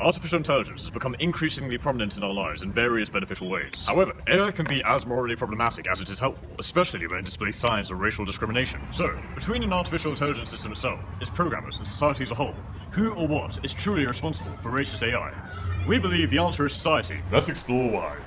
artificial intelligence has become increasingly prominent in our lives in various beneficial ways. However, AI can be as morally problematic as it is helpful, especially when it displays signs of racial discrimination. So, between an artificial intelligence system itself, its programmers, and society as a whole, who or what is truly responsible for racist AI? We believe the answer is society. Let's explore why.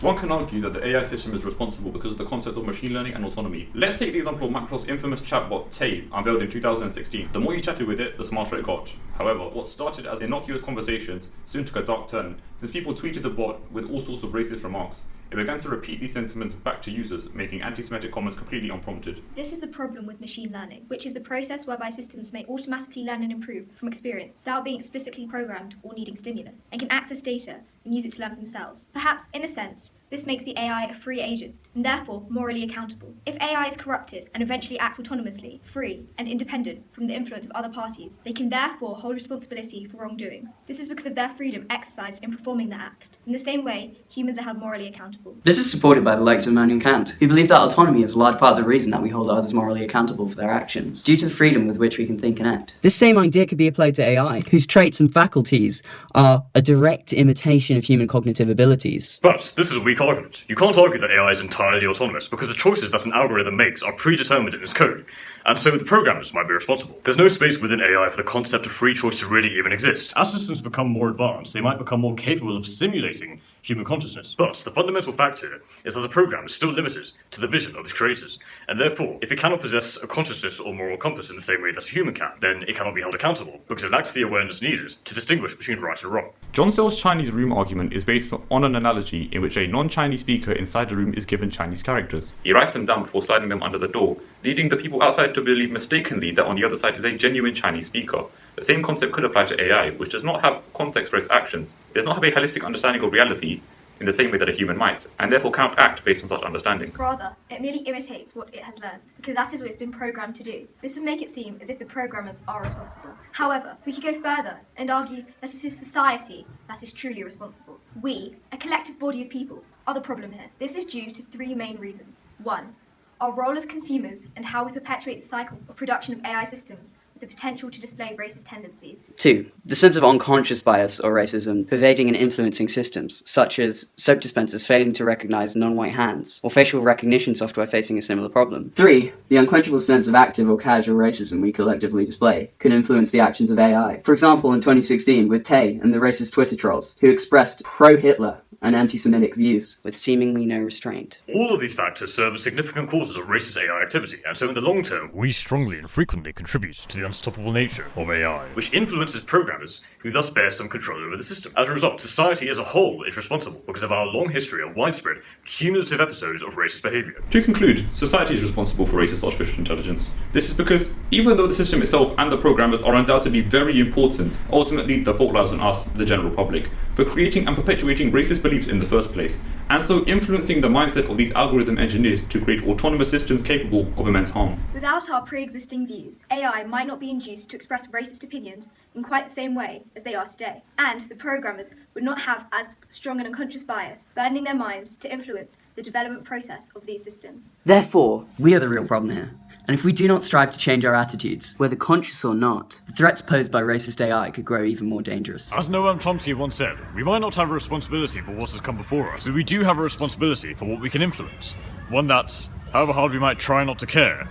One can argue that the AI system is responsible because of the concept of machine learning and autonomy. Let's take the example of Microsoft's infamous chatbot, Tay, unveiled in 2016. The more you chatted with it, the smarter it got. However, what started as innocuous conversations soon took a dark turn, since people tweeted the bot with all sorts of racist remarks. It began to repeat these sentiments back to users, making anti-Semitic comments completely unprompted. This is the problem with machine learning, which is the process whereby systems may automatically learn and improve from experience without being explicitly programmed or needing stimulus, and can access data and use it to learn for themselves. Perhaps, in a sense, this makes the AI a free agent, and therefore morally accountable. If AI is corrupted and eventually acts autonomously, free, and independent from the influence of other parties, they can therefore hold responsibility for wrongdoings. This is because of their freedom exercised in performing the act. In the same way, humans are held morally accountable. This is supported by the likes of Immanuel Kant, who believe that autonomy is a large part of the reason that we hold others morally accountable for their actions, due to the freedom with which we can think and act. This same idea could be applied to AI, whose traits and faculties are a direct imitation of human cognitive abilities. But this is a weak argument. You can't argue that AI is entirely autonomous because the choices that an algorithm makes are predetermined in its code, and so the programmers might be responsible. There's no space within AI for the concept of free choice to really even exist. As systems become more advanced, they might become more capable of simulating human consciousness. But the fundamental fact here is that the program is still limited to the vision of its creators, and therefore, if it cannot possess a consciousness or moral compass in the same way that a human can, then it cannot be held accountable, because it lacks the awareness needed to distinguish between right and wrong. John Searle's Chinese room argument is based on an analogy in which a non-Chinese speaker inside the room is given Chinese characters. He writes them down before sliding them under the door, leading the people outside to believe mistakenly that on the other side is a genuine Chinese speaker. The same concept could apply to AI, which does not have context for its actions. It does not have a holistic understanding of reality in the same way that a human might, and therefore cannot act based on such understanding. Rather, it merely imitates what it has learned, because that is what it's been programmed to do. This would make it seem as if the programmers are responsible. However, we could go further and argue that it is society that is truly responsible. We, a collective body of people, are the problem here. This is due to three main reasons. 1. Our role as consumers and how we perpetuate the cycle of production of AI systems with the potential to display racist tendencies. 2. The sense of unconscious bias or racism pervading and influencing systems, such as soap dispensers failing to recognize non-white hands, or facial recognition software facing a similar problem. 3. The unquenchable sense of active or casual racism we collectively display can influence the actions of AI. For example, in 2016, with Tay and the racist Twitter trolls, who expressed pro-Hitler and anti-Semitic views with seemingly no restraint. All of these factors serve as significant causes of racist AI activity, and so in the long term, we strongly and frequently contribute to the unstoppable nature of AI, which influences programmers who thus bear some control over the system. As a result, society as a whole is responsible because of our long history of widespread, cumulative episodes of racist behaviour. To conclude, society is responsible for racist artificial intelligence. This is because, even though the system itself and the programmers are undoubtedly very important, ultimately the fault lies on us, the general public, for creating and perpetuating racist beliefs in the first place, and so influencing the mindset of these algorithm engineers to create autonomous systems capable of immense harm. Without our pre-existing views, AI might not be induced to express racist opinions in quite the same way as they are today, and the programmers would not have as strong an unconscious bias, burdening their minds to influence the development process of these systems. Therefore, we are the real problem here. And if we do not strive to change our attitudes, whether conscious or not, the threats posed by racist AI could grow even more dangerous. As Noam Chomsky once said, we might not have a responsibility for what has come before us, but we do have a responsibility for what we can influence. One that, however hard we might try not to care,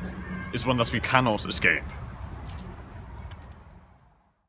is one that we cannot escape.